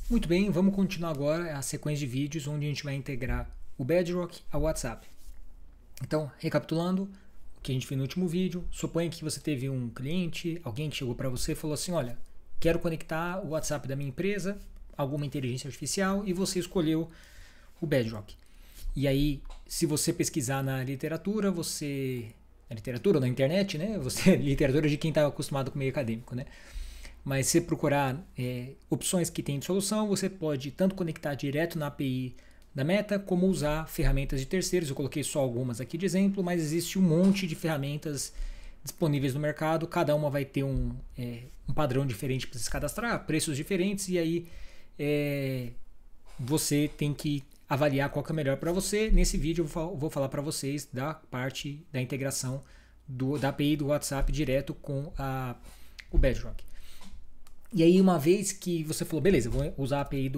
Muito bem, vamos continuar agora a sequência de vídeos onde a gente vai integrar o Bedrock ao WhatsApp. Então, recapitulando o que a gente fez no último vídeo, suponha que você teve um cliente, alguém que chegou para você e falou assim, olha, quero conectar o WhatsApp da minha empresa, alguma inteligência artificial, e você escolheu o Bedrock. E aí, se você pesquisar na literatura, na literatura ou na internet, né? Literatura de quem está acostumado com o meio acadêmico, né? Mas se procurar opções que tem de solução, você pode tanto conectar direto na API da Meta, como usar ferramentas de terceiros. Eu coloquei só algumas aqui de exemplo, mas existe um monte de ferramentas disponíveis no mercado. Cada uma vai ter um padrão diferente para se cadastrar, preços diferentes, e aí você tem que avaliar qual que é melhor para você. Nesse vídeo eu vou falar para vocês da parte da integração da API do WhatsApp direto com o Bedrock. E aí, uma vez que você falou, beleza, vou usar a API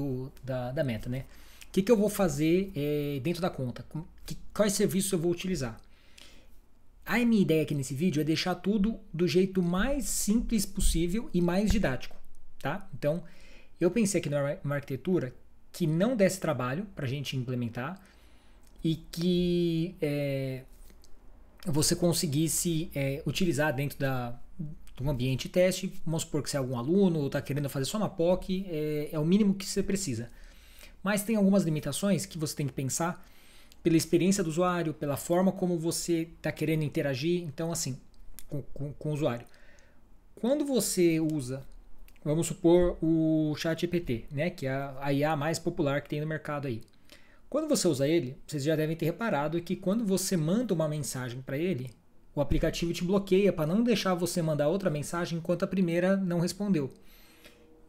da Meta, né? O que eu vou fazer dentro da conta? Quais serviços eu vou utilizar? A minha ideia aqui nesse vídeo é deixar tudo do jeito mais simples possível e mais didático, tá? Então, eu pensei aqui numa arquitetura que não desse trabalho para a gente implementar e que você conseguisse utilizar dentro um ambiente de teste. Vamos supor que se é algum aluno ou está querendo fazer só uma POC, é o mínimo que você precisa. Mas tem algumas limitações que você tem que pensar pela experiência do usuário, pela forma como você está querendo interagir, então assim, com o usuário. Quando você usa, vamos supor, o ChatGPT, né, que é a IA mais popular que tem no mercado aí. Quando você usa ele, vocês já devem ter reparado que quando você manda uma mensagem para ele, o aplicativo te bloqueia para não deixar você mandar outra mensagem enquanto a primeira não respondeu.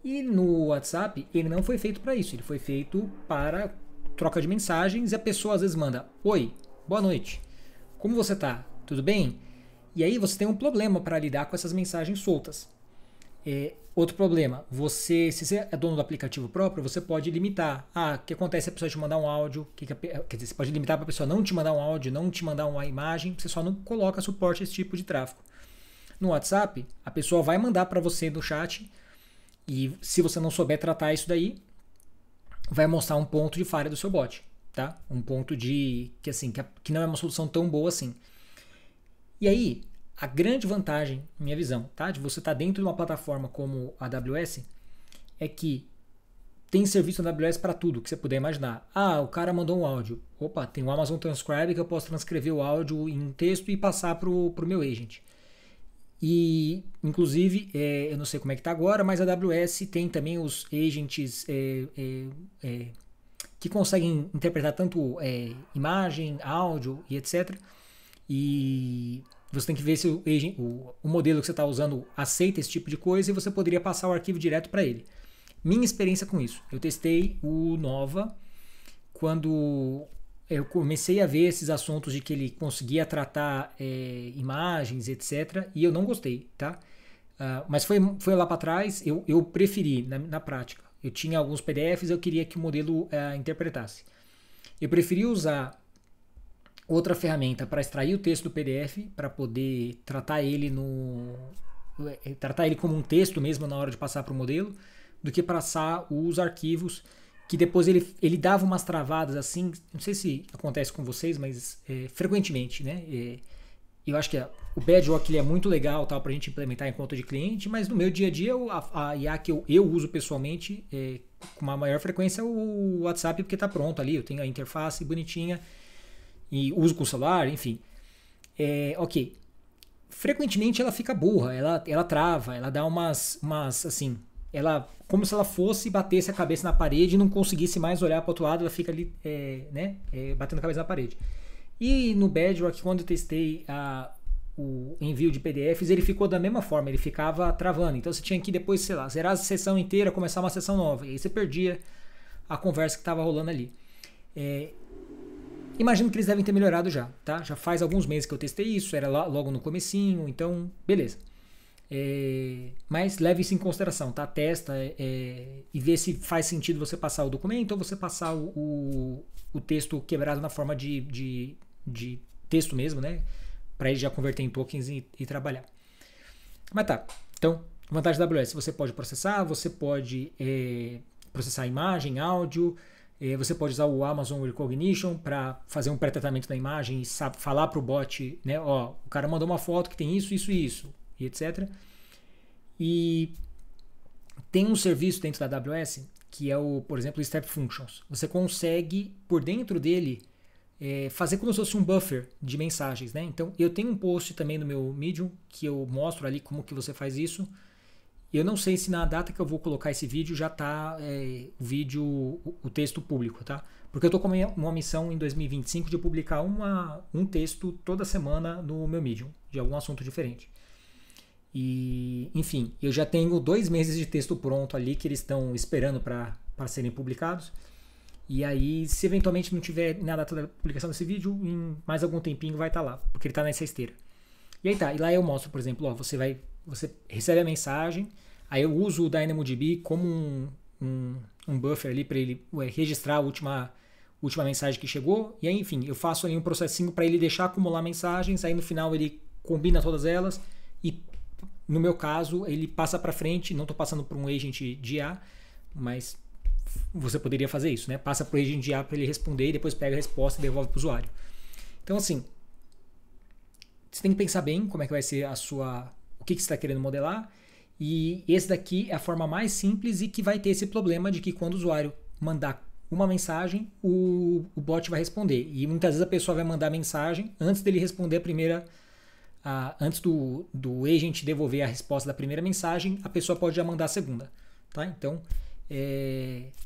E no WhatsApp, ele não foi feito para isso. Ele foi feito para troca de mensagens e a pessoa às vezes manda: oi, boa noite, como você tá? Tudo bem? E aí você tem um problema para lidar com essas mensagens soltas. Outro problema, se você é dono do aplicativo próprio, você pode limitar. O que acontece se a pessoa te mandar um áudio? Quer dizer, você pode limitar para a pessoa não te mandar um áudio, não te mandar uma imagem, você só não coloca suporte a esse tipo de tráfego. No WhatsApp, a pessoa vai mandar para você no chat e se você não souber tratar isso daí, vai mostrar um ponto de falha do seu bot, tá? Um ponto que não é uma solução tão boa assim. E aí, a grande vantagem, minha visão, tá, de você estar dentro de uma plataforma como a AWS é que tem serviço na AWS para tudo que você puder imaginar. O cara mandou um áudio. Opa, tem o Amazon Transcribe que eu posso transcrever o áudio em texto e passar para o meu agent. E, inclusive, eu não sei como é que está agora, mas a AWS tem também os agents que conseguem interpretar tanto imagem, áudio e etc. E você tem que ver se o modelo que você está usando aceita esse tipo de coisa e você poderia passar o arquivo direto para ele. Minha experiência com isso. Eu testei o Nova quando eu comecei a ver esses assuntos de que ele conseguia tratar imagens, etc. E eu não gostei, tá? Mas foi lá para trás, eu preferi na prática. Eu tinha alguns PDFs, eu queria que o modelo interpretasse. Eu preferi usar outra ferramenta para extrair o texto do PDF, para poder tratar ele como um texto mesmo na hora de passar para o modelo, do que passar os arquivos, que depois ele dava umas travadas assim, não sei se acontece com vocês, mas frequentemente, né? Eu acho que o Bedrock ele é muito legal para a gente implementar em conta de cliente, mas no meu dia a dia a IA que eu uso pessoalmente com uma maior frequência é o WhatsApp, porque está pronto ali, eu tenho a interface bonitinha, e uso com o celular, enfim. Ok. Frequentemente ela fica burra, ela trava, ela dá umas assim, como se ela fosse batesse a cabeça na parede e não conseguisse mais olhar para o outro lado, ela fica ali, batendo a cabeça na parede. E no Bedrock, quando eu testei o envio de PDFs, ele ficou da mesma forma, ele ficava travando. Então você tinha que depois, sei lá, zerar a sessão inteira, começar uma sessão nova, e aí você perdia a conversa que estava rolando ali. Imagino que eles devem ter melhorado já, tá? Já faz alguns meses que eu testei isso, era logo no comecinho, então beleza. Mas leve isso em consideração, tá? Testa e vê se faz sentido você passar o documento ou você passar o texto quebrado na forma de texto mesmo, né? Para ele já converter em tokens e trabalhar. Mas tá, então, vantagem da AWS, você pode processar processar imagem, áudio. Você pode usar o Amazon Recognition para fazer um pré-tratamento da imagem e falar para o bot, né? Ó, o cara mandou uma foto que tem isso, isso e isso, e etc. E tem um serviço dentro da AWS que é por exemplo, o Step Functions. Você consegue, por dentro dele, fazer como se fosse um buffer de mensagens, né? Então, eu tenho um post também no meu Medium que eu mostro ali como que você faz isso. Eu não sei se na data que eu vou colocar esse vídeo já está o texto público, tá? Porque eu estou com uma missão em 2025 de publicar um texto toda semana no meu Medium, de algum assunto diferente. E, enfim, eu já tenho 2 meses de texto pronto ali que eles estão esperando para serem publicados. E aí, se eventualmente não tiver na data da publicação desse vídeo, em mais algum tempinho vai estar lá, porque ele está nessa esteira. E aí tá, e lá eu mostro, por exemplo, ó, você recebe a mensagem, aí eu uso o DynamoDB como um buffer ali para ele registrar a última mensagem que chegou, e aí, enfim, eu faço ali um processinho para ele deixar acumular mensagens, aí no final ele combina todas elas e, no meu caso, ele passa para frente. Não estou passando por um agent de IA, mas você poderia fazer isso, né? Passa para o agent de IA para ele responder e depois pega a resposta e devolve para o usuário. Então, assim, você tem que pensar bem como é que vai ser o que você está querendo modelar. E esse daqui é a forma mais simples e que vai ter esse problema de que quando o usuário mandar uma mensagem, o bot vai responder. E muitas vezes a pessoa vai mandar a mensagem antes dele responder a primeira. Antes do agent devolver a resposta da primeira mensagem, a pessoa pode já mandar a segunda. Tá? Então,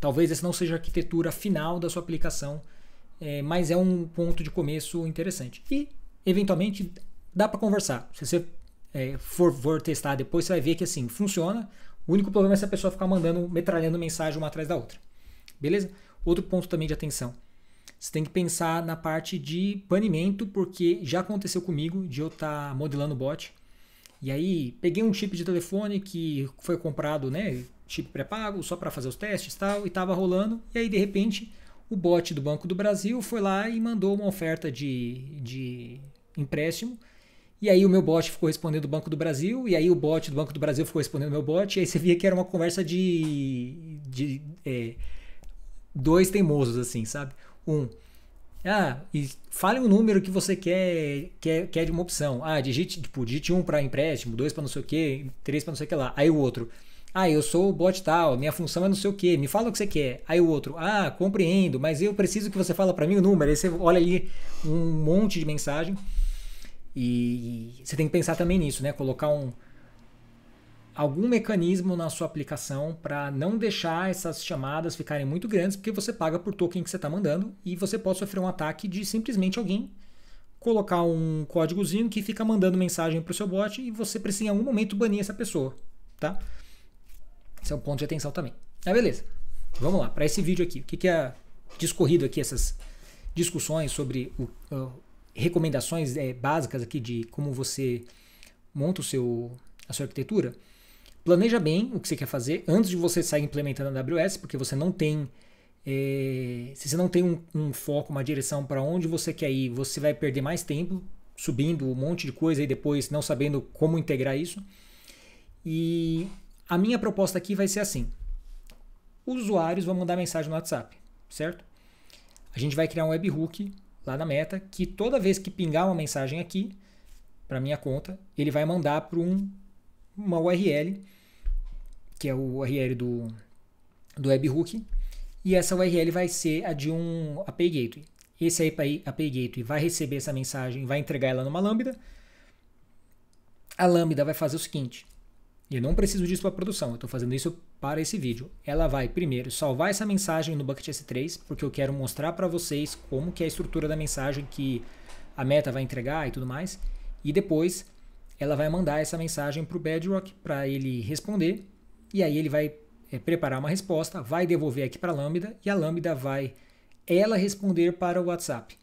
talvez essa não seja a arquitetura final da sua aplicação, mas é um ponto de começo interessante. E, eventualmente, dá para conversar. Se você for testar depois, você vai ver que assim funciona. O único problema é se a pessoa ficar metralhando mensagem uma atrás da outra. Beleza? Outro ponto também de atenção. Você tem que pensar na parte de banimento, porque já aconteceu comigo de eu estar modelando bot. E aí peguei um chip de telefone que foi comprado, né, chip pré-pago, só para fazer os testes e tal, e estava rolando. E aí de repente o bot do Banco do Brasil foi lá e mandou uma oferta de empréstimo. E aí o meu bot ficou respondendo do Banco do Brasil, e aí o bot do Banco do Brasil ficou respondendo o meu bot, e aí você via que era uma conversa de dois teimosos, assim, sabe? E fale um número que você quer de uma opção. Digite 1 para empréstimo, 2 para não sei o que, 3 para não sei o que lá. Aí o outro, eu sou o bot tal, minha função é não sei o que, me fala o que você quer. Aí o outro, compreendo, mas eu preciso que você fale para mim o número. Aí você olha ali um monte de mensagem. E você tem que pensar também nisso, né? Colocar algum mecanismo na sua aplicação para não deixar essas chamadas ficarem muito grandes, porque você paga por token que você está mandando e você pode sofrer um ataque de simplesmente alguém colocar um códigozinho que fica mandando mensagem para o seu bot e você precisa em algum momento banir essa pessoa, tá? Esse é um ponto de atenção também. Beleza. Vamos lá, para esse vídeo aqui. O que é discorrido aqui, essas discussões sobre recomendações básicas aqui de como você monta a sua arquitetura. Planeja bem o que você quer fazer antes de você sair implementando a AWS, porque você não tem se você não tem um foco, uma direção para onde você quer ir, você vai perder mais tempo subindo um monte de coisa e depois não sabendo como integrar isso. E a minha proposta aqui vai ser assim: os usuários vão mandar mensagem no WhatsApp, certo? A gente vai criar um webhook lá na Meta, que toda vez que pingar uma mensagem aqui, para minha conta, ele vai mandar para uma URL, que é o URL do webhook, e essa URL vai ser a de um API Gateway. Esse API Gateway vai receber essa mensagem, vai entregar ela numa Lambda. A Lambda vai fazer o seguinte: eu não preciso disso para produção, eu estou fazendo isso para esse vídeo. Ela vai primeiro salvar essa mensagem no Bucket S3, porque eu quero mostrar para vocês como que é a estrutura da mensagem que a Meta vai entregar e tudo mais. E depois ela vai mandar essa mensagem para o Bedrock para ele responder. E aí ele vai preparar uma resposta, vai devolver aqui para a Lambda e a Lambda vai responder para o WhatsApp.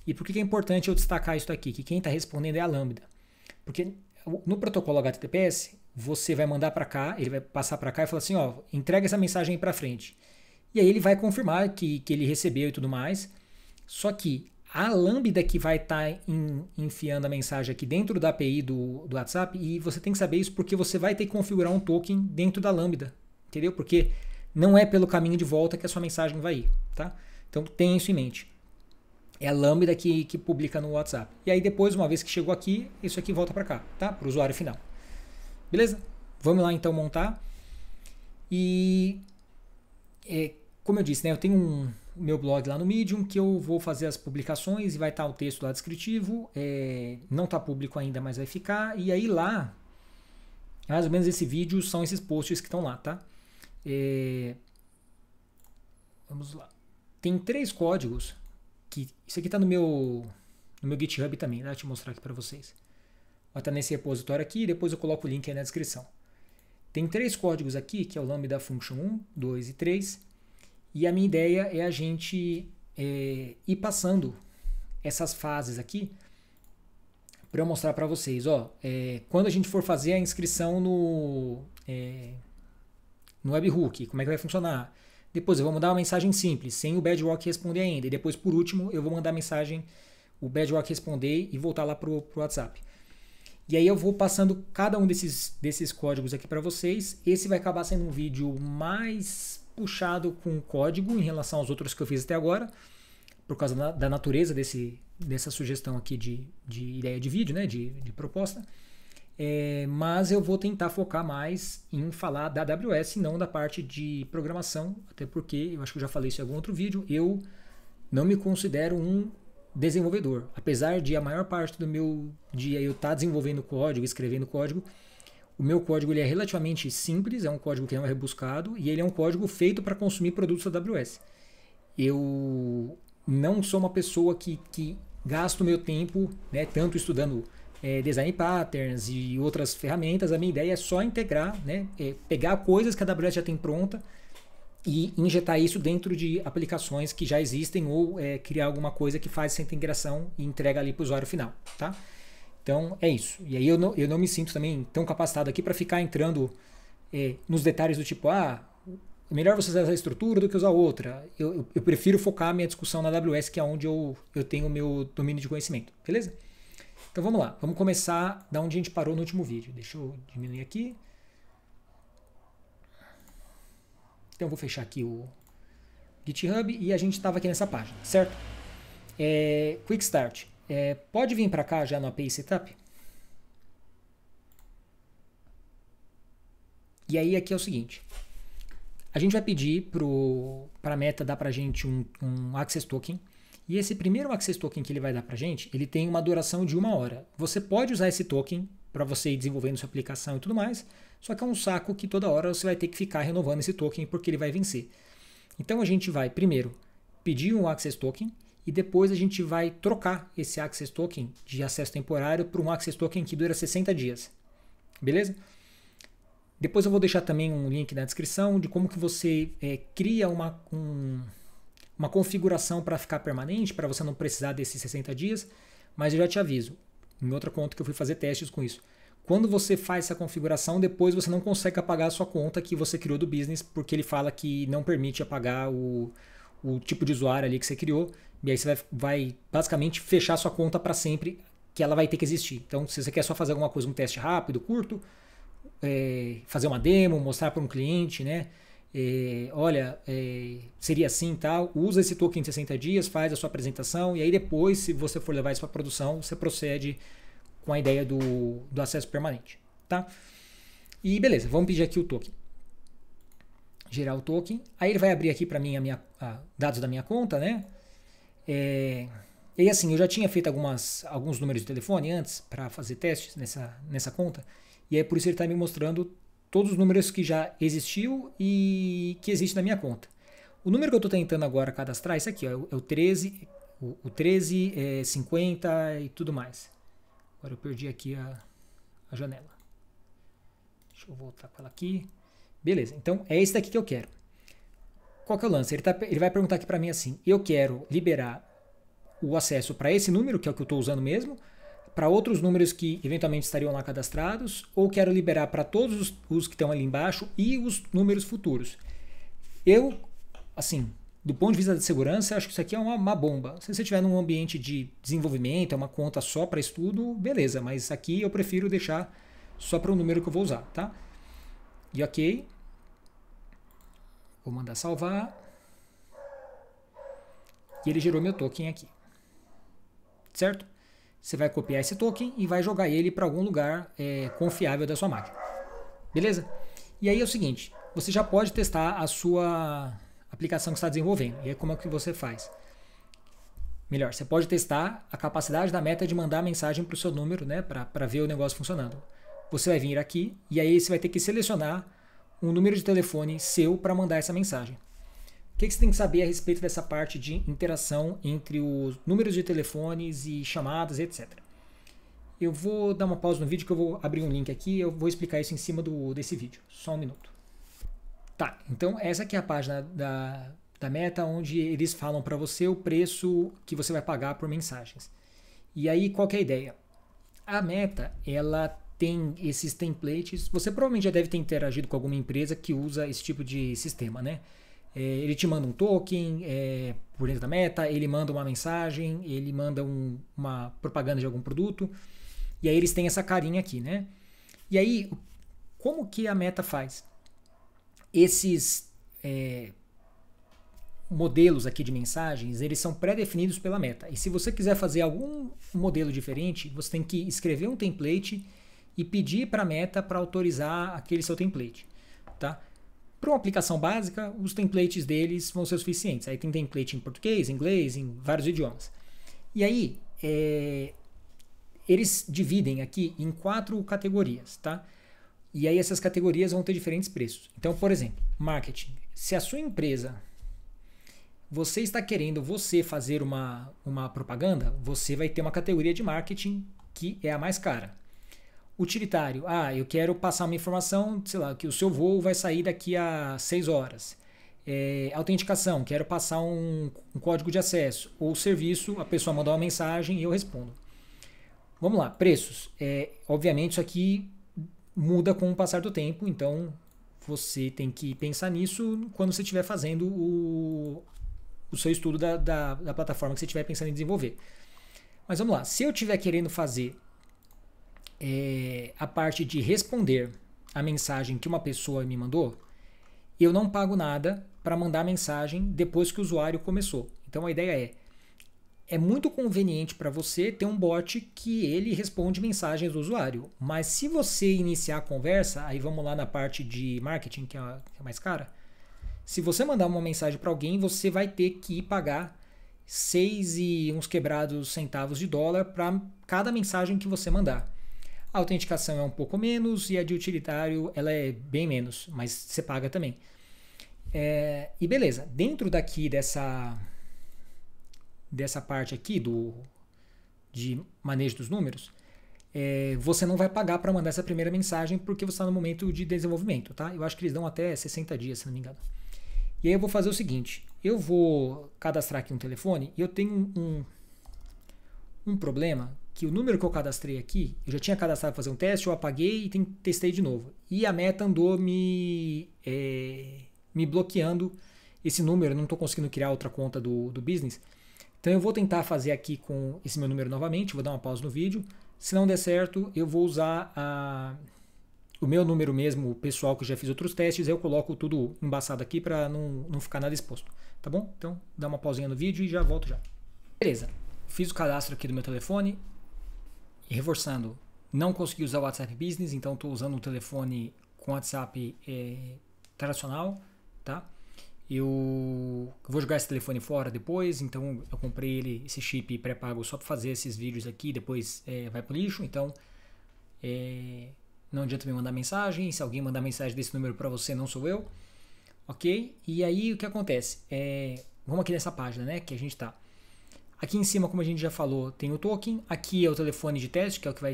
E por que é importante eu destacar isso aqui? Que quem está respondendo é a Lambda. Porque no protocolo HTTPS, você vai mandar para cá, ele vai passar para cá e falar assim, entrega essa mensagem aí para frente. E aí ele vai confirmar que ele recebeu e tudo mais. Só que a Lambda que vai estar enfiando a mensagem aqui dentro da API do WhatsApp, e você tem que saber isso porque você vai ter que configurar um token dentro da Lambda, entendeu? Porque não é pelo caminho de volta que a sua mensagem vai ir, tá? Então tenha isso em mente. É a Lambda que publica no WhatsApp. E aí depois, uma vez que chegou aqui, isso aqui volta para cá, tá? Para o usuário final. Beleza? Vamos lá então montar. E como eu disse, né, eu tenho o meu blog lá no Medium que eu vou fazer as publicações e vai estar o texto lá descritivo. Não está público ainda, mas vai ficar. E aí lá, mais ou menos esse vídeo são esses posts que estão lá, tá? Vamos lá. Tem 3 códigos. Isso aqui está no meu GitHub também, né? Vou te mostrar aqui para vocês. Vai estar nesse repositório aqui e depois eu coloco o link aí na descrição. Tem 3 códigos aqui, que é o Lambda Function 1, 2 e 3. E a minha ideia é a gente ir passando essas fases aqui para eu mostrar para vocês. Quando a gente for fazer a inscrição no webhook, como é que vai funcionar? Depois eu vou mandar uma mensagem simples, sem o Bedrock responder ainda. E depois, por último, eu vou mandar a mensagem, o Bedrock responder e voltar lá para o WhatsApp. E aí eu vou passando cada um desses códigos aqui para vocês. Esse vai acabar sendo um vídeo mais puxado com código em relação aos outros que eu fiz até agora, por causa da natureza dessa sugestão aqui de ideia de vídeo, né, de proposta. Mas eu vou tentar focar mais em falar da AWS, não da parte de programação, até porque, eu acho que eu já falei isso em algum outro vídeo, eu não me considero um desenvolvedor. Apesar de a maior parte do meu dia eu estar desenvolvendo código, escrevendo código, o meu código ele é relativamente simples, é um código que não é rebuscado, e ele é um código feito para consumir produtos da AWS. Eu não sou uma pessoa que gasta o meu tempo, né, tanto estudando design patterns e outras ferramentas. A minha ideia é só integrar, né, pegar coisas que a AWS já tem pronta e injetar isso dentro de aplicações que já existem ou criar alguma coisa que faz essa integração e entrega ali para o usuário final, tá? Então é isso. E aí eu não me sinto também tão capacitado aqui para ficar entrando nos detalhes do tipo, é melhor você usar essa estrutura do que usar outra. Eu prefiro focar a minha discussão na AWS, que é onde eu tenho o meu domínio de conhecimento, beleza? Então vamos lá, vamos começar da onde a gente parou no último vídeo. Deixa eu diminuir aqui. Então eu vou fechar aqui o GitHub e a gente estava aqui nessa página, certo? Quick Start. Pode vir para cá já no API Setup? E aí aqui é o seguinte. A gente vai pedir para a Meta dar para a gente um Access Token. E esse primeiro Access Token que ele vai dar para a gente, ele tem uma duração de 1 hora. Você pode usar esse token para você ir desenvolvendo sua aplicação e tudo mais, só que é um saco que toda hora você vai ter que ficar renovando esse token porque ele vai vencer. Então a gente vai primeiro pedir um Access Token e depois a gente vai trocar esse Access Token de acesso temporário para um Access Token que dura 60 dias. Beleza? Depois eu vou deixar também um link na descrição de como que você cria uma configuração para ficar permanente, para você não precisar desses 60 dias, mas eu já te aviso, em outra conta que eu fui fazer testes com isso. Quando você faz essa configuração, depois você não consegue apagar a sua conta que você criou do business, porque ele fala que não permite apagar o tipo de usuário ali que você criou, e aí você vai basicamente fechar a sua conta para sempre, que ela vai ter que existir. Então, se você quer só fazer alguma coisa, um teste rápido, curto, fazer uma demo, mostrar para um cliente, né? Seria assim, tal, usa esse token de 60 dias, faz a sua apresentação e aí depois, se você for levar isso para produção, você procede com a ideia do acesso permanente, tá? E beleza, vamos pedir aqui o token, gerar o token, aí ele vai abrir aqui para mim dados da minha conta, né? E aí assim, eu já tinha feito alguns números de telefone antes para fazer testes nessa conta, e é por isso ele está me mostrando todos os números que já existiu e que existe na minha conta. O número que eu estou tentando agora cadastrar é esse aqui, ó, é o 13, o 13, 50 e tudo mais. Agora eu perdi aqui a janela. Deixa eu voltar para ela aqui. Beleza, então é esse daqui que eu quero. Qual que é o lance? Ele vai perguntar aqui para mim assim, eu quero liberar o acesso para esse número, que é o que eu estou usando mesmo, para outros números que eventualmente estariam lá cadastrados, ou quero liberar para todos os que estão ali embaixo e os números futuros. Eu, assim, do ponto de vista de segurança, acho que isso aqui é uma bomba. Se você estiver num ambiente de desenvolvimento, é uma conta só para estudo, beleza, mas aqui eu prefiro deixar só para o número que eu vou usar, tá? E ok. Vou mandar salvar. E ele gerou meu token aqui. Certo? Você vai copiar esse token e vai jogar ele para algum lugar confiável da sua máquina. Beleza? E aí é o seguinte, você já pode testar a sua aplicação que está desenvolvendo. E aí como é que você faz? Melhor, você pode testar a capacidade da Meta de mandar mensagem para o seu número, né, para ver o negócio funcionando. Você vai vir aqui e aí você vai ter que selecionar um número de telefone seu para mandar essa mensagem. O que você tem que saber a respeito dessa parte de interação entre os números de telefones e chamadas, etc. Eu vou dar uma pausa no vídeo que eu vou abrir um link aqui e eu vou explicar isso em cima desse vídeo. Só um minuto. Tá, então essa aqui é a página da Meta, onde eles falam para você o preço que você vai pagar por mensagens. E aí, qual que é a ideia? A Meta, ela tem esses templates. Você provavelmente já deve ter interagido com alguma empresa que usa esse tipo de sistema, né? Ele te manda um token por dentro da Meta, ele manda uma mensagem, ele manda uma propaganda de algum produto, e aí eles têm essa carinha aqui, né? E aí, como que a Meta faz? Esses modelos aqui de mensagens, eles são pré-definidos pela Meta. E se você quiser fazer algum modelo diferente, você tem que escrever um template e pedir para a Meta para autorizar aquele seu template, tá? Para uma aplicação básica, os templates deles vão ser suficientes. Aí tem template em português, inglês, em vários idiomas. E aí, eles dividem aqui em 4 categorias, tá? E aí essas categorias vão ter diferentes preços. Então, por exemplo, marketing. Se a sua empresa, você está querendo fazer uma propaganda, você vai ter uma categoria de marketing que é a mais cara. Utilitário, eu quero passar uma informação, sei lá, que o seu voo vai sair daqui a 6 horas. Autenticação, quero passar um código de acesso. Ou serviço, a pessoa manda uma mensagem e eu respondo. Vamos lá, preços. Obviamente isso aqui muda com o passar do tempo, então você tem que pensar nisso quando você estiver fazendo o seu estudo da plataforma que você estiver pensando em desenvolver. Mas vamos lá, se eu estiver querendo fazer a parte de responder a mensagem que uma pessoa me mandou, eu não pago nada para mandar a mensagem depois que o usuário começou. Então a ideia é muito conveniente para você ter um bot que ele responde mensagens do usuário. Mas se você iniciar a conversa, aí vamos lá na parte de marketing, que é mais cara. Se você mandar uma mensagem para alguém, você vai ter que pagar 6 e uns quebrados centavos de dólar para cada mensagem que você mandar. A autenticação é um pouco menos e a de utilitário ela é bem menos, mas você paga também. E beleza, dentro daqui dessa parte aqui de manejo dos números, você não vai pagar para mandar essa primeira mensagem porque você está no momento de desenvolvimento, tá? Eu acho que eles dão até 60 dias, se não me engano. E aí eu vou fazer o seguinte, eu vou cadastrar aqui um telefone e eu tenho um problema que o número que eu cadastrei aqui, eu já tinha cadastrado para fazer um teste, eu apaguei e testei de novo. E a Meta andou me bloqueando esse número, eu não estou conseguindo criar outra conta do business. Então eu vou tentar fazer aqui com esse meu número novamente, vou dar uma pausa no vídeo. Se não der certo, eu vou usar o meu número mesmo, o pessoal que já fiz outros testes, eu coloco tudo embaçado aqui para não ficar nada exposto, tá bom? Então dá uma pausinha no vídeo e já volto já. Beleza, fiz o cadastro aqui do meu telefone. E reforçando, não consegui usar o WhatsApp Business, então estou usando um telefone com WhatsApp tradicional, tá? Eu vou jogar esse telefone fora depois, então eu comprei esse chip pré-pago só para fazer esses vídeos aqui, depois vai pro lixo, então não adianta me mandar mensagem, se alguém mandar mensagem desse número para você, não sou eu, ok? E aí o que acontece? Vamos aqui nessa página, né, que a gente tá. Aqui em cima, como a gente já falou, tem o token. Aqui é o telefone de teste, que é o que vai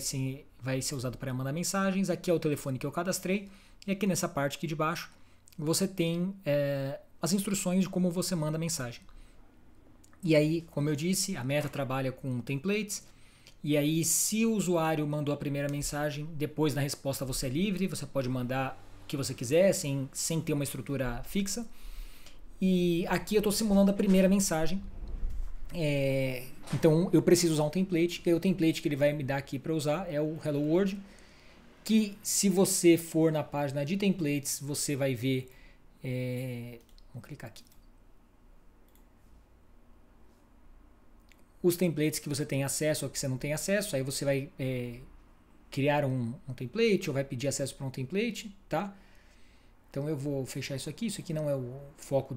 ser usado para mandar mensagens. Aqui é o telefone que eu cadastrei. E aqui nessa parte aqui de baixo, você tem as instruções de como você manda a mensagem. E aí, como eu disse, a Meta trabalha com templates. E aí, se o usuário mandou a primeira mensagem, depois na resposta você é livre. Você pode mandar o que você quiser, sem ter uma estrutura fixa. E aqui eu estou simulando a primeira mensagem. Então eu preciso usar um template, e o template que ele vai me dar aqui para usar é o Hello World, que se você for na página de templates, você vai ver Vamos clicar aqui. Os templates que você tem acesso ou que você não tem acesso, aí você vai criar um template ou vai pedir acesso para um template, tá? Então eu vou fechar isso aqui não é o foco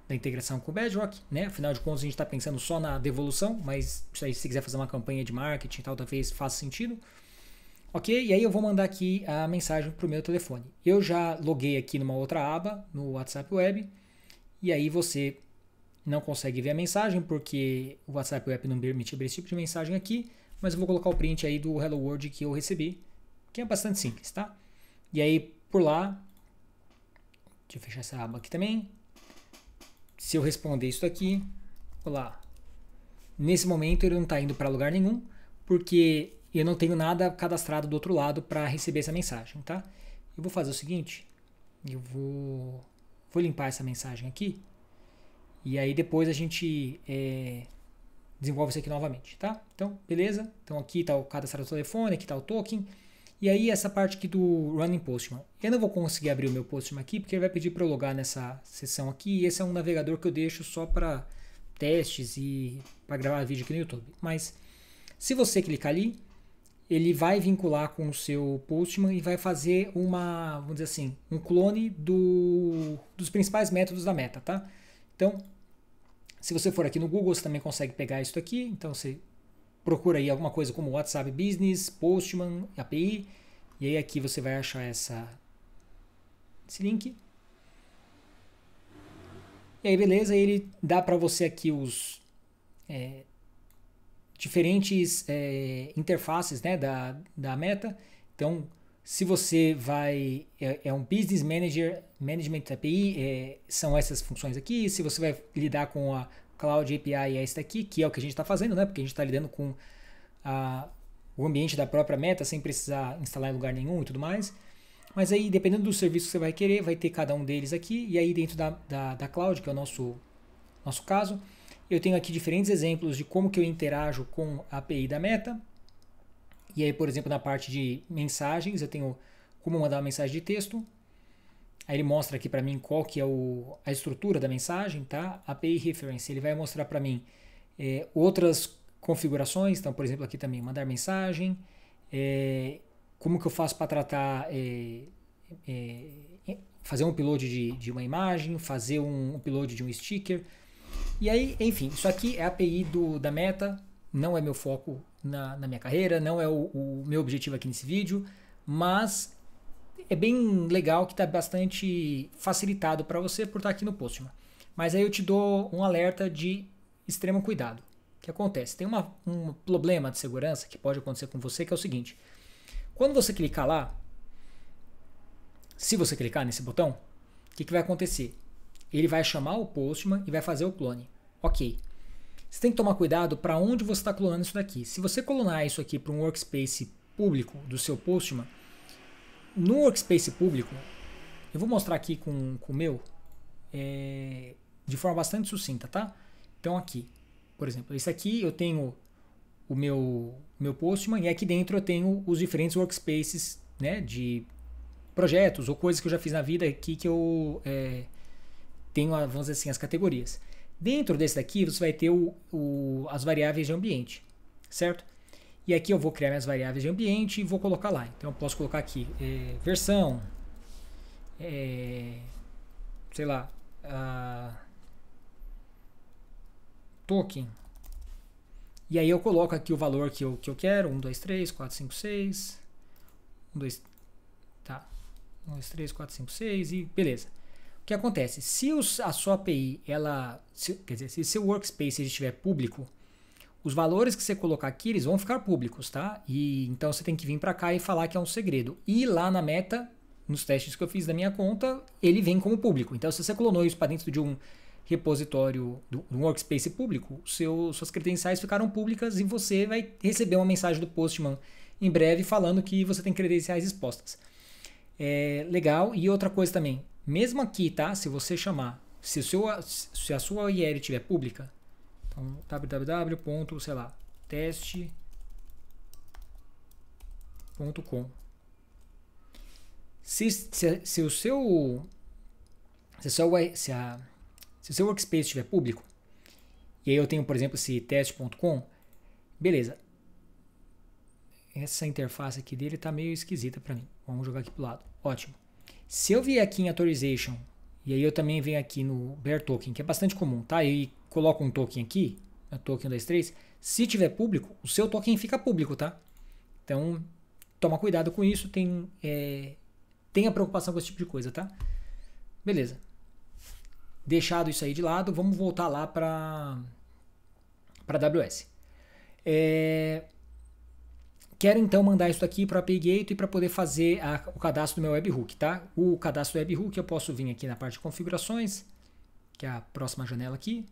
da integração com o Bedrock, né? Afinal de contas a gente está pensando só na devolução, mas isso aí, se quiser fazer uma campanha de marketing e tal, talvez faça sentido. Ok, e aí eu vou mandar aqui a mensagem para o meu telefone. Eu já loguei aqui numa outra aba, no WhatsApp Web, e aí você não consegue ver a mensagem, porque o WhatsApp Web não permite abrir esse tipo de mensagem aqui, mas eu vou colocar o print aí do Hello World que eu recebi, que é bastante simples, tá? E aí, por lá, deixa eu fechar essa aba aqui também. Se eu responder isso aqui, olá, nesse momento ele não está indo para lugar nenhum, porque eu não tenho nada cadastrado do outro lado para receber essa mensagem, tá? Eu vou fazer o seguinte, eu vou limpar essa mensagem aqui, e aí depois a gente desenvolve isso aqui novamente, tá? Então, beleza? Então aqui está o cadastrado do telefone, aqui está o token. E aí essa parte aqui do Running Postman. Eu não vou conseguir abrir o meu Postman aqui, porque ele vai pedir para eu logar nessa seção aqui. E esse é um navegador que eu deixo só para testes e para gravar vídeo aqui no YouTube. Mas se você clicar ali, ele vai vincular com o seu Postman e vai fazer vamos dizer assim, um clone dos principais métodos da Meta, tá? Então, se você for aqui no Google, você também consegue pegar isso aqui. Então, você procura aí alguma coisa como WhatsApp Business, Postman, API. E aí aqui você vai achar esse link. E aí, beleza, ele dá para você aqui os diferentes interfaces, né, da Meta. Então, se você vai... É um Business Management API, são essas funções aqui. Se você vai lidar com a Cloud API, é esta aqui, que é o que a gente está fazendo, né? Porque a gente está lidando com o ambiente da própria Meta, sem precisar instalar em lugar nenhum e tudo mais. Mas aí, dependendo do serviço que você vai querer, vai ter cada um deles aqui. E aí, dentro da Cloud, que é o nosso caso, eu tenho aqui diferentes exemplos de como que eu interajo com a API da Meta. E aí, por exemplo, na parte de mensagens, eu tenho como mandar uma mensagem de texto. Aí ele mostra aqui para mim qual que é a estrutura da mensagem, tá? API Reference, ele vai mostrar para mim outras configurações. Então, por exemplo, aqui também, mandar mensagem. Como que eu faço para tratar, fazer um upload de uma imagem, fazer um upload de um sticker. E aí, enfim, isso aqui é a API da Meta, não é meu foco na minha carreira, não é o meu objetivo aqui nesse vídeo, mas é bem legal que está bastante facilitado para você por estar aqui no Postman. Mas aí eu te dou um alerta de extremo cuidado. O que acontece? Tem um problema de segurança que pode acontecer com você, que é o seguinte. Quando você clicar lá, se você clicar nesse botão, o que vai acontecer? Ele vai chamar o Postman e vai fazer o clone. Ok. Você tem que tomar cuidado para onde você está clonando isso daqui. Se você clonar isso aqui para um workspace público do seu Postman, no workspace público, eu vou mostrar aqui com o meu de forma bastante sucinta, tá? Então aqui, por exemplo, esse aqui eu tenho o meu Postman e aqui dentro eu tenho os diferentes workspaces, né, de projetos ou coisas que eu já fiz na vida aqui que eu tenho, vamos dizer assim, as categorias. Dentro desse daqui você vai ter as variáveis de ambiente, certo? E aqui eu vou criar minhas variáveis de ambiente e vou colocar lá. Então eu posso colocar aqui versão, sei lá, token. E aí eu coloco aqui o valor que eu quero, 1, 2, 3, 4, 5, 6, 1, 2, tá, 1, 2, 3, 4, 5, 6 e beleza. O que acontece? Se a sua API, quer dizer, se seu workspace estiver público, os valores que você colocar aqui, eles vão ficar públicos, tá? E então você tem que vir para cá e falar que é um segredo. E lá na Meta, nos testes que eu fiz da minha conta, ele vem como público. Então se você clonou isso para dentro de um repositório, de um workspace público, suas credenciais ficaram públicas e você vai receber uma mensagem do Postman em breve falando que você tem credenciais expostas. Legal. E outra coisa também, mesmo aqui, tá? Se você chamar, se a sua URL estiver pública, então www. sei lá, teste.com. Se o seu Se o seu workspace estiver público, e aí eu tenho, por exemplo, esse teste.com, beleza. Essa interface aqui dele está meio esquisita para mim. Vamos jogar aqui para o lado. Ótimo. Se eu vier aqui em Authorization, e aí eu também venho aqui no Bear Token, que é bastante comum, tá? E coloco um token aqui, o token 1, 2, 3. Se tiver público, o seu token fica público, tá? Então, toma cuidado com isso. Tenha preocupação com esse tipo de coisa, tá? Beleza. Deixado isso aí de lado, vamos voltar lá para AWS. Quero então mandar isso aqui para a API Gateway para poder fazer o cadastro do meu webhook, tá? O cadastro do webhook eu posso vir aqui na parte de configurações, que é a próxima janela aqui.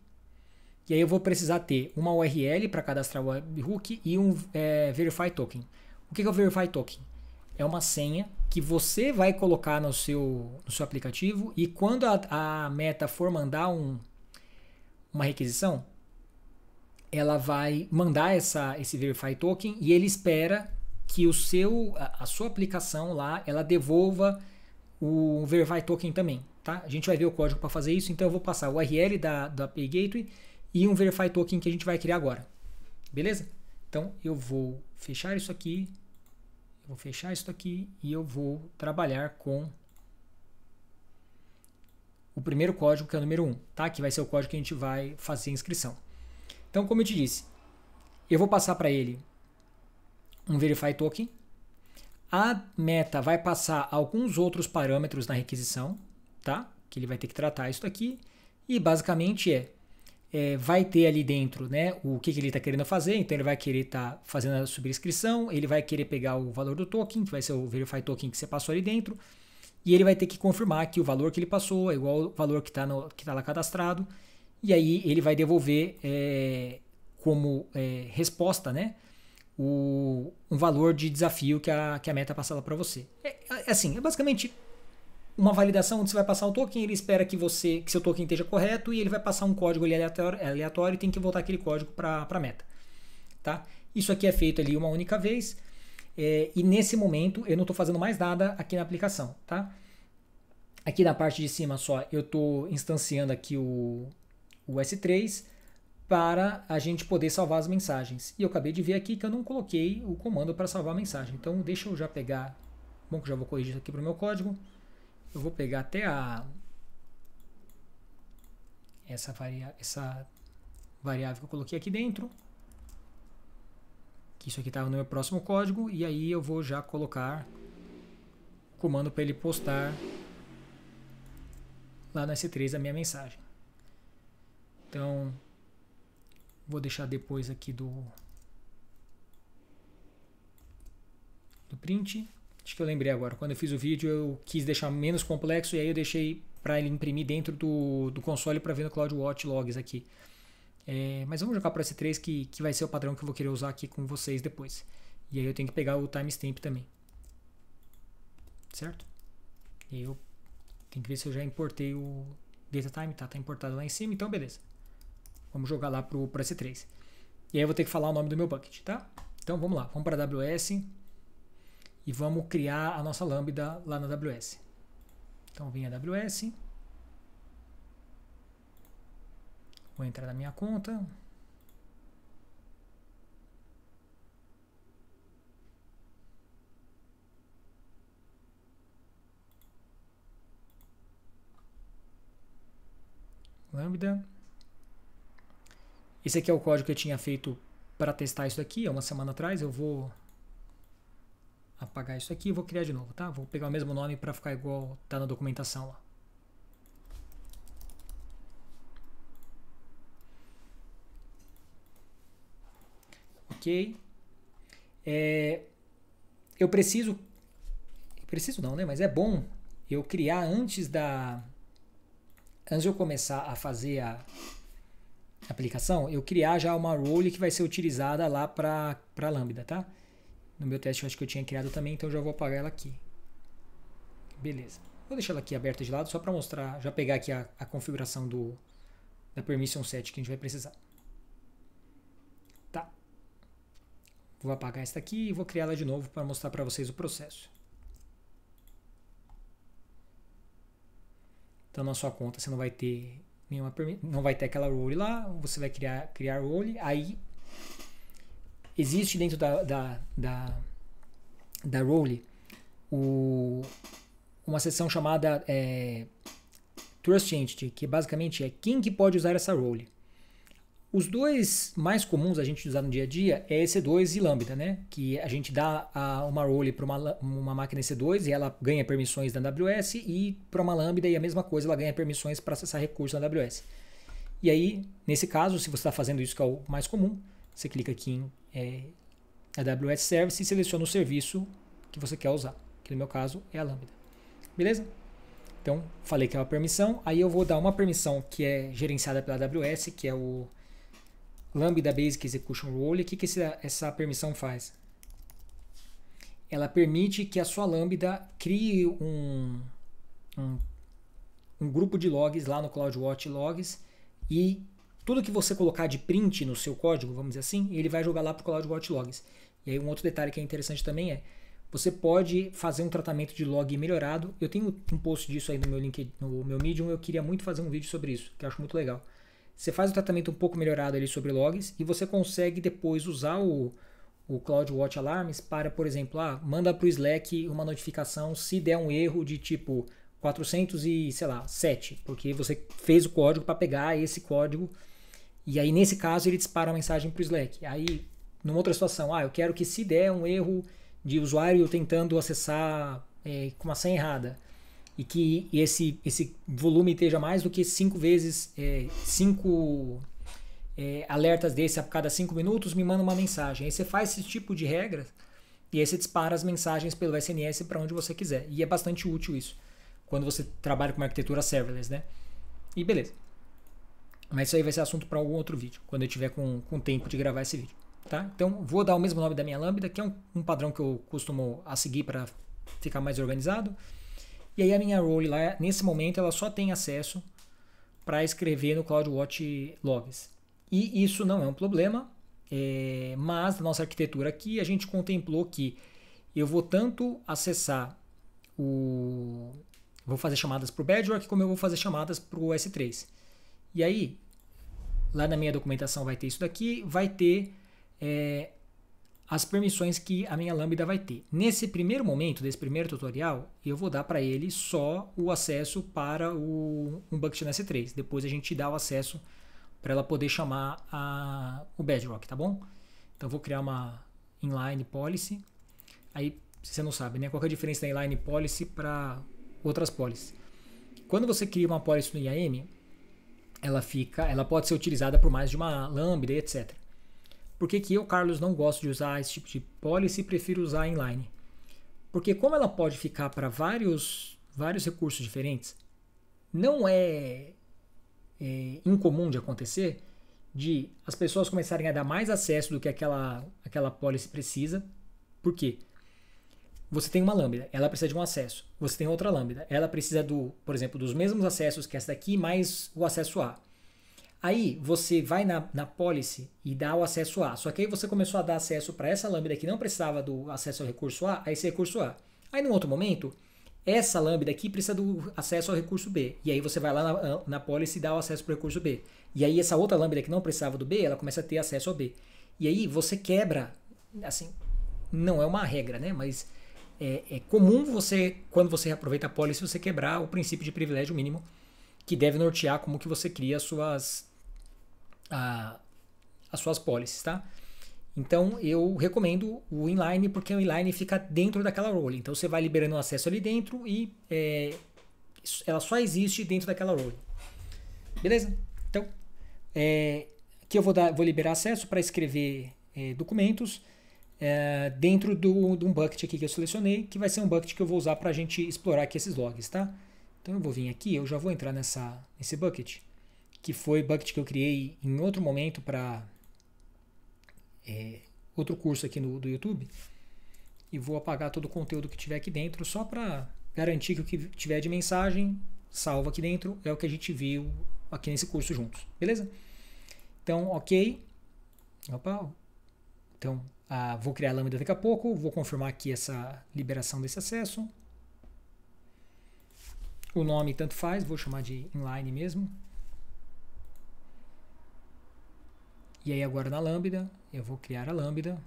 E aí eu vou precisar ter uma URL para cadastrar o webhook e um Verify Token. O que é o Verify Token? É uma senha que você vai colocar no seu aplicativo e quando a Meta for mandar uma requisição, ela vai mandar esse Verify Token e ele espera que a sua aplicação lá, ela devolva o Verify Token também, tá? A gente vai ver o código para fazer isso, então eu vou passar o URL da API Gateway e um Verify Token que a gente vai criar agora, beleza? Então eu vou fechar isso aqui, e eu vou trabalhar com o primeiro código, que é o número 1, tá? Que vai ser o código que a gente vai fazer a inscrição. Então, como eu te disse, eu vou passar para ele um Verify Token. A Meta vai passar alguns outros parâmetros na requisição, tá? Que ele vai ter que tratar isso aqui. E basicamente vai ter ali dentro, né, o que ele está querendo fazer. Então ele vai querer estar fazendo a subscrição, ele vai querer pegar o valor do token, que vai ser o Verify Token que você passou ali dentro, e ele vai ter que confirmar que o valor que ele passou é igual ao valor que está lá cadastrado, e aí ele vai devolver como resposta, né, um valor de desafio que a Meta passa lá para você. É basicamente uma validação onde você vai passar o token, ele espera que seu token esteja correto e ele vai passar um código ali aleatório e tem que voltar aquele código para a Meta. Tá? Isso aqui é feito ali uma única vez e nesse momento eu não estou fazendo mais nada aqui na aplicação. Tá? Aqui na parte de cima só eu estou instanciando aqui o S3 para a gente poder salvar as mensagens. E eu acabei de ver aqui que eu não coloquei o comando para salvar a mensagem. Então deixa eu já pegar, bom que já vou corrigir isso aqui para o meu código. Eu vou pegar até essa variável que eu coloquei aqui dentro. Que isso aqui estava no meu próximo código. E aí eu vou já colocar o comando para ele postar lá no S3 a minha mensagem. Então, vou deixar depois aqui do print. Acho que eu lembrei agora, quando eu fiz o vídeo eu quis deixar menos complexo e aí eu deixei para ele imprimir dentro do console para ver no CloudWatch Logs aqui. Mas vamos jogar para S3 que vai ser o padrão que eu vou querer usar aqui com vocês depois. E aí eu tenho que pegar o timestamp também. Certo? E eu tenho que ver se eu já importei o datatime, tá importado lá em cima, então beleza. Vamos jogar lá para S3. E aí eu vou ter que falar o nome do meu bucket, tá? Então vamos lá, vamos para a AWS. E vamos criar a nossa Lambda lá na AWS. Então vem a AWS. Vou entrar na minha conta. Lambda. Esse aqui é o código que eu tinha feito para testar isso daqui, há uma semana atrás. Eu vou apagar isso aqui e vou criar de novo, tá? Vou pegar o mesmo nome para ficar igual tá na documentação lá. Ok. Eu preciso não, né? Mas é bom eu criar antes de eu começar a fazer a aplicação, eu criar já uma role que vai ser utilizada lá para Lambda, tá? No meu teste eu acho que eu tinha criado também, então eu já vou apagar ela aqui. Beleza. Vou deixar ela aqui aberta de lado só para mostrar, já pegar aqui a configuração da permission set que a gente vai precisar. Tá. Vou apagar esta aqui e vou criar ela de novo para mostrar para vocês o processo. Então na sua conta você não vai ter não vai ter aquela role lá, você vai criar role, aí existe dentro da role uma seção chamada Trust Entity, que basicamente é quem que pode usar essa role. Os dois mais comuns a gente usar no dia a dia é EC2 e Lambda, né? Que a gente dá uma role para uma máquina EC2 e ela ganha permissões da AWS, e para uma Lambda e a mesma coisa, ela ganha permissões para acessar recursos da AWS. E aí, nesse caso, se você está fazendo isso, que é o mais comum, você clica aqui em AWS Service e seleciona o serviço que você quer usar, que no meu caso é a Lambda. Beleza? Então, falei que é uma permissão, aí eu vou dar uma permissão que é gerenciada pela AWS, que é o Lambda Basic Execution Role. O que essa permissão faz? Ela permite que a sua Lambda crie um grupo de logs lá no CloudWatch Logs, e tudo que você colocar de print no seu código, vamos dizer assim, ele vai jogar lá para o CloudWatch Logs. E aí um outro detalhe que é interessante também é, você pode fazer um tratamento de log melhorado. Eu tenho um post disso aí no meu link, no meu Medium, eu queria muito fazer um vídeo sobre isso, que eu acho muito legal. Você faz o tratamento um pouco melhorado ali sobre logs e você consegue depois usar o CloudWatch Alarms para, por exemplo, manda para o Slack uma notificação se der um erro de tipo 407, porque você fez o código para pegar esse código, e aí nesse caso ele dispara a mensagem para o Slack. Aí, numa outra situação, eu quero que se der um erro de usuário tentando acessar com uma senha errada, e que esse volume esteja mais do que 5 vezes, 5 alertas desse a cada 5 minutos, me manda uma mensagem. Aí você faz esse tipo de regra e aí você dispara as mensagens pelo SNS para onde você quiser. E é bastante útil isso, quando você trabalha com uma arquitetura serverless, né? E beleza. Mas isso aí vai ser assunto para algum outro vídeo, quando eu tiver com tempo de gravar esse vídeo. Tá? Então vou dar o mesmo nome da minha Lambda, que é um padrão que eu costumo seguir para ficar mais organizado. E aí a minha role lá, nesse momento, ela só tem acesso para escrever no CloudWatch Logs. E isso não é um problema, mas na nossa arquitetura aqui a gente contemplou que eu vou tanto acessar vou fazer chamadas para o Bedrock, como eu vou fazer chamadas para o S3. E aí, lá na minha documentação vai ter isso daqui, vai ter as permissões que a minha Lambda vai ter. Nesse primeiro momento, desse primeiro tutorial, eu vou dar para ele só o acesso para um bucket no S3. Depois a gente dá o acesso para ela poder chamar o Bedrock, tá bom? Então eu vou criar uma inline policy. Aí, se você não sabe, né? Qual que é a diferença da inline policy para outras policies? Quando você cria uma policy no IAM, ela pode ser utilizada por mais de uma Lambda, etc. Por que eu, Carlos, não gosto de usar esse tipo de policy e prefiro usar a inline? Porque como ela pode ficar para vários recursos diferentes, não é incomum de acontecer de as pessoas começarem a dar mais acesso do que aquela policy precisa. Por quê? Você tem uma Lambda, ela precisa de um acesso. Você tem outra Lambda, ela precisa por exemplo, dos mesmos acessos que essa daqui, mais o acesso A. Aí você vai na policy e dá o acesso A. Só que aí você começou a dar acesso para essa Lambda que não precisava do acesso ao recurso A, a esse recurso A. Aí num outro momento, essa Lambda aqui precisa do acesso ao recurso B. E aí você vai lá na policy e dá o acesso para o recurso B. E aí essa outra Lambda que não precisava do B, ela começa a ter acesso ao B. E aí você quebra, assim, não é uma regra, né? Mas é comum você, quando você aproveita a policy, você quebrar o princípio de privilégio mínimo, que deve nortear como que você cria as suas policies, tá? Então eu recomendo o inline, porque o inline fica dentro daquela role. Então você vai liberando acesso ali dentro e ela só existe dentro daquela role. Beleza? Então aqui eu vou liberar acesso para escrever documentos dentro de um bucket aqui que eu selecionei, que vai ser um bucket que eu vou usar para a gente explorar aqui esses logs, tá? Então eu vou vir aqui, eu já vou entrar nesse bucket, que foi bucket que eu criei em outro momento para outro curso aqui do YouTube, e vou apagar todo o conteúdo que tiver aqui dentro, só para garantir que o que tiver de mensagem salvo aqui dentro é o que a gente viu aqui nesse curso juntos, beleza? Então, ok. Opa. Então, vou criar a Lambda daqui a pouco, vou confirmar aqui essa liberação desse acesso. O nome tanto faz, vou chamar de inline mesmo. E aí agora na lambda, eu vou criar a lambda.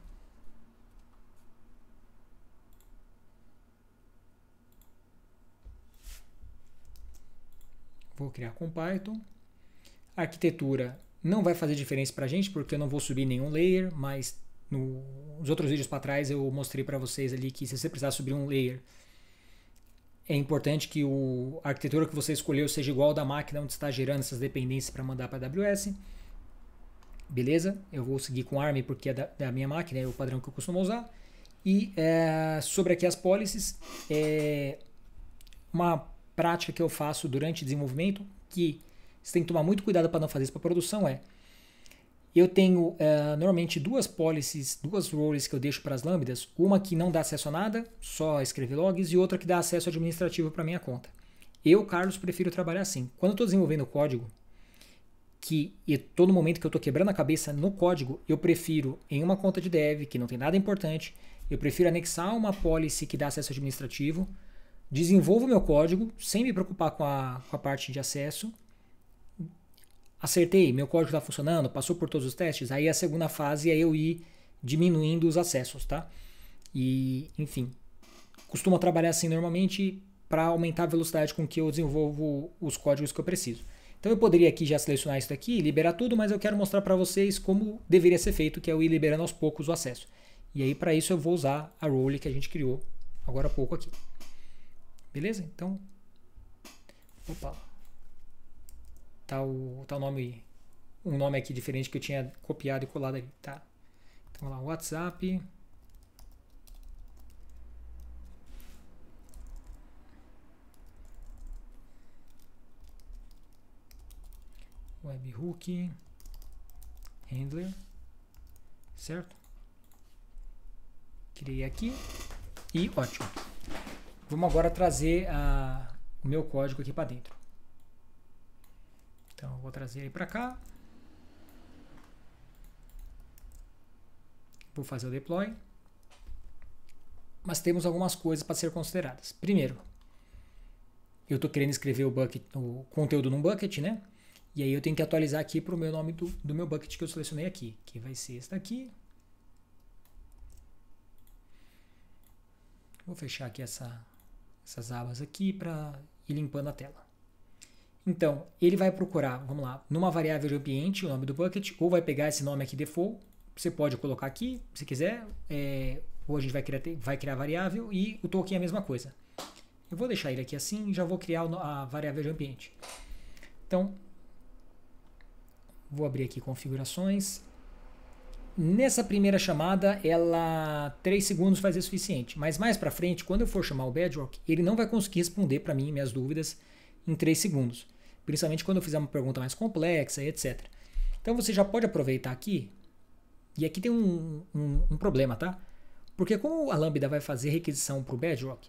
Vou criar com Python. A arquitetura não vai fazer diferença para a gente, porque eu não vou subir nenhum layer, mas nos outros vídeos para trás eu mostrei para vocês ali que se você precisar subir um layer, é importante que a arquitetura que você escolheu seja igual ao da máquina onde está gerando essas dependências para mandar para a AWS. Beleza? Eu vou seguir com ARM porque é da minha máquina, é o padrão que eu costumo usar. E sobre aqui as policies, uma prática que eu faço durante o desenvolvimento, que você tem que tomar muito cuidado para não fazer isso para produção, eu tenho normalmente duas policies, duas roles que eu deixo para as lambdas, uma que não dá acesso a nada, só escrever logs, e outra que dá acesso administrativo para minha conta. Eu, Carlos, prefiro trabalhar assim. Quando eu estou desenvolvendo código, que todo momento que eu estou quebrando a cabeça no código, eu prefiro em uma conta de dev, que não tem nada importante, eu prefiro anexar uma policy que dá acesso administrativo, desenvolvo meu código sem me preocupar com a parte de acesso, acertei, meu código está funcionando, passou por todos os testes, aí a segunda fase é eu ir diminuindo os acessos, tá? E, enfim, costumo trabalhar assim normalmente para aumentar a velocidade com que eu desenvolvo os códigos que eu preciso. Então eu poderia aqui já selecionar isso aqui, liberar tudo, mas eu quero mostrar para vocês como deveria ser feito, que é eu ir liberando aos poucos o acesso. E aí para isso eu vou usar a role que a gente criou agora há pouco aqui. Beleza? Então, opa, tá o nome, um nome aqui diferente que eu tinha copiado e colado ali, tá? Então vamos lá, WhatsApp. Webhook, handler, certo? Criei aqui e ótimo. Vamos agora trazer o meu código aqui para dentro. Então, eu vou trazer ele para cá. Vou fazer o deploy. Mas temos algumas coisas para ser consideradas. Primeiro, eu estou querendo escrever o conteúdo num bucket, né? E aí eu tenho que atualizar aqui para o meu nome do meu bucket que eu selecionei aqui, que vai ser esse daqui. Vou fechar aqui essas abas aqui para ir limpando a tela. Então, ele vai procurar, vamos lá, numa variável de ambiente, o nome do bucket, ou vai pegar esse nome aqui default, você pode colocar aqui, se quiser, ou a gente vai criar a variável, e o token é a mesma coisa. Eu vou deixar ele aqui assim e já vou criar a variável de ambiente. Então, vou abrir aqui configurações. Nessa primeira chamada, 3 segundos vai ser suficiente. Mas mais para frente, quando eu for chamar o Bedrock, ele não vai conseguir responder para mim minhas dúvidas em 3 segundos. Principalmente quando eu fizer uma pergunta mais complexa, etc. Então você já pode aproveitar aqui. E aqui tem um problema, tá? Porque como a Lambda vai fazer requisição para o Bedrock,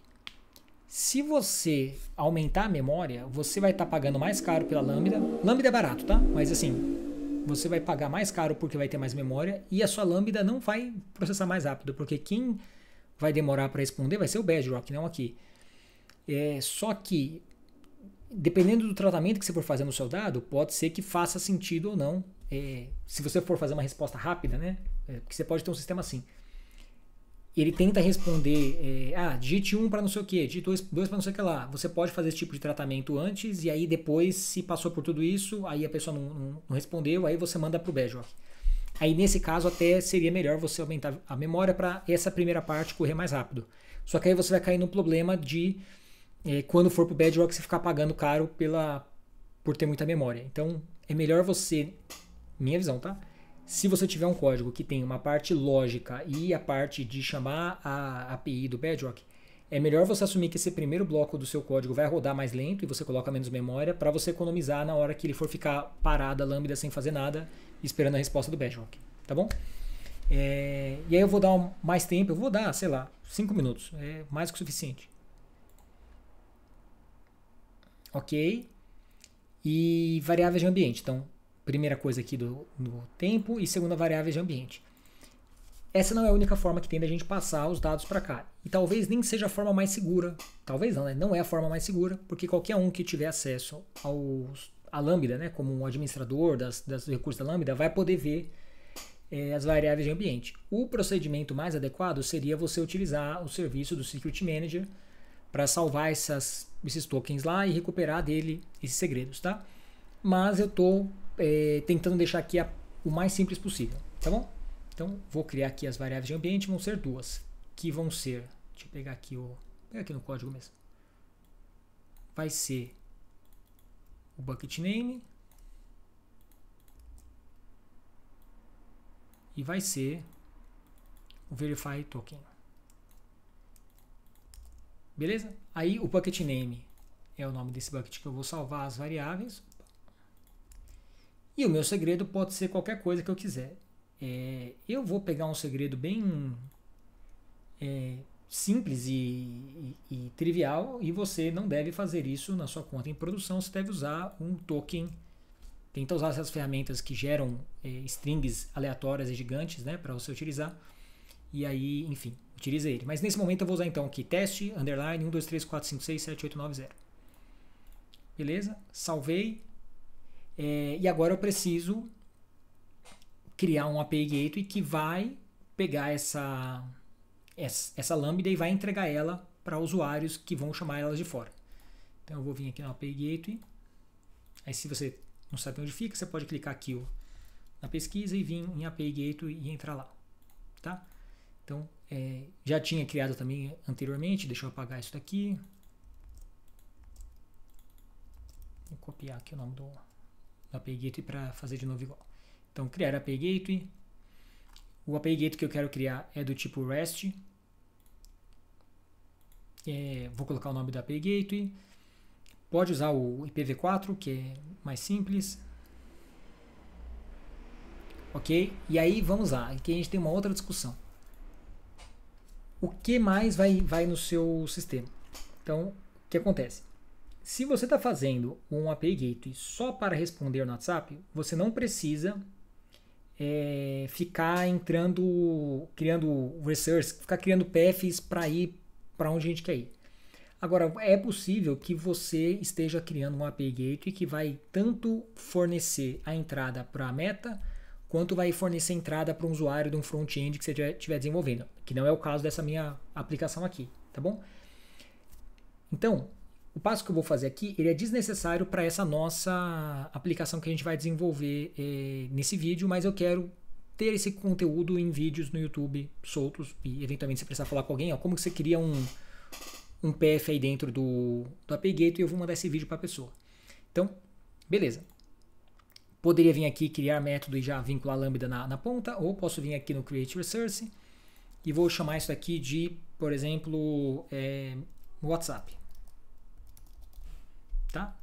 se você aumentar a memória, você vai estar pagando mais caro pela Lambda. Lambda é barato, tá? Mas assim, você vai pagar mais caro porque vai ter mais memória e a sua Lambda não vai processar mais rápido, porque quem vai demorar para responder vai ser o Bedrock, não aqui. Só que, dependendo do tratamento que você for fazer no seu dado, pode ser que faça sentido ou não. Se você for fazer uma resposta rápida, né? Porque você pode ter um sistema assim. Ele tenta responder, digite 1 para não sei o que, digite 2 para não sei o que lá. Você pode fazer esse tipo de tratamento antes e aí depois, se passou por tudo isso, aí a pessoa não respondeu, aí você manda para o Bedrock. Aí nesse caso até seria melhor você aumentar a memória para essa primeira parte correr mais rápido. Só que aí você vai cair no problema de quando for para o Bedrock você ficar pagando caro por ter muita memória. Então é melhor você, minha visão, tá? Se você tiver um código que tem uma parte lógica e a parte de chamar a API do Bedrock, é melhor você assumir que esse primeiro bloco do seu código vai rodar mais lento e você coloca menos memória para você economizar na hora que ele for ficar parado a Lambda sem fazer nada, esperando a resposta do Bedrock, tá bom? E aí eu vou dar mais tempo, eu vou dar, sei lá, 5 minutos, é mais que o suficiente. Ok? E variáveis de ambiente, então primeira coisa aqui do tempo e segunda variável de ambiente. essa não é a única forma que tem da gente passar os dados para cá. E talvez nem seja a forma mais segura. Talvez não, né? Não é a forma mais segura, porque qualquer um que tiver acesso à Lambda, né, como um administrador das recursos da Lambda, vai poder ver as variáveis de ambiente. O procedimento mais adequado seria você utilizar o serviço do Security Manager para salvar esses tokens lá e recuperar dele esses segredos, tá? Mas eu estou tentando deixar aqui o mais simples possível, tá bom? Então, vou criar aqui as variáveis de ambiente, vão ser duas, que vão ser, deixa eu pegar aqui no código mesmo, vai ser o bucket name e vai ser o verify token. Beleza? Aí o bucket name é o nome desse bucket que eu vou salvar as variáveis. E o meu segredo pode ser qualquer coisa que eu quiser. Eu vou pegar um segredo bem simples e trivial, e você não deve fazer isso na sua conta em produção. Você deve usar um token. Tenta usar essas ferramentas que geram strings aleatórias e gigantes, né, para você utilizar. E aí, enfim, utiliza ele. Mas nesse momento eu vou usar então aqui teste, underline, 1, 2, 3, 4, 5, 6, 7, 8, 9, 0. Beleza? Salvei. E agora eu preciso criar um API Gateway que vai pegar essa lambda e vai entregar ela para usuários que vão chamar elas de fora. Então eu vou vir aqui no API Gateway. Aí se você não sabe onde fica, você pode clicar aqui na pesquisa e vir em API Gateway e entrar lá. Tá? Então já tinha criado também anteriormente, deixa eu apagar isso daqui. Vou copiar aqui o nome do API Gateway para fazer de novo igual. Então, criar API Gateway. O API Gateway que eu quero criar é do tipo REST. Vou colocar o nome da API Gateway. Pode usar o IPv4, que é mais simples. Ok? E aí, vamos lá. Aqui a gente tem uma outra discussão. O que mais vai no seu sistema? Então, o que acontece? Se você está fazendo um API Gateway só para responder no WhatsApp, você não precisa ficar criando resource, ficar criando paths para ir para onde a gente quer ir. Agora, é possível que você esteja criando um API Gateway que vai tanto fornecer a entrada para a meta, quanto vai fornecer a entrada para um usuário de um front-end que você estiver desenvolvendo, que não é o caso dessa minha aplicação aqui, tá bom? Então, o passo que eu vou fazer aqui, ele é desnecessário para essa nossa aplicação que a gente vai desenvolver nesse vídeo, mas eu quero ter esse conteúdo em vídeos no YouTube soltos e eventualmente se precisar falar com alguém, como que você cria um PF aí dentro do API Gateway, e eu vou mandar esse vídeo para a pessoa. Então, beleza. Poderia vir aqui criar método e já vincular a Lambda na ponta, ou posso vir aqui no Create Resource e vou chamar isso aqui de, por exemplo, WhatsApp. Tá?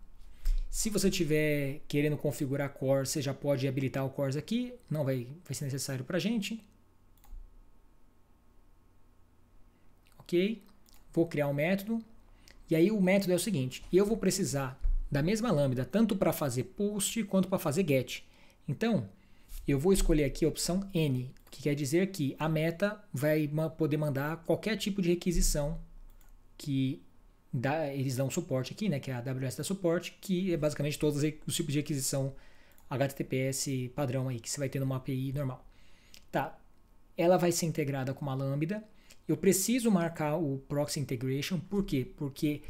Se você estiver querendo configurar Core, você já pode habilitar o Cores aqui, não vai ser necessário para a gente. Ok, vou criar um método, e aí o método é o seguinte, eu vou precisar da mesma lambda, tanto para fazer post quanto para fazer get. Então, eu vou escolher aqui a opção N, que quer dizer que a meta vai poder mandar qualquer tipo de requisição que eles dão suporte aqui, né, que a AWS dá suporte, que é basicamente todos os tipos de requisição HTTPS padrão aí, que você vai ter numa API normal. Tá, ela vai ser integrada com uma lambda. Eu preciso marcar o Proxy Integration, por quê? Porque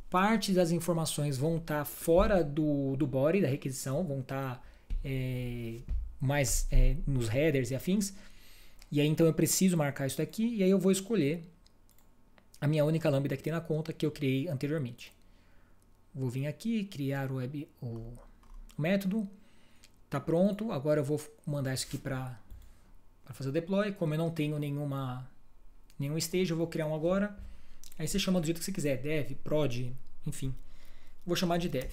parte das informações vão estar fora do body da requisição, vão estar mais nos headers e afins, e aí então eu preciso marcar isso daqui, e aí eu vou escolher a minha única lambda que tem na conta que eu criei anteriormente. Vou vir aqui, criar o método, tá pronto, agora eu vou mandar isso aqui para fazer o deploy. Como eu não tenho nenhum stage, eu vou criar um agora, aí você chama do jeito que você quiser, dev, prod, enfim, vou chamar de dev.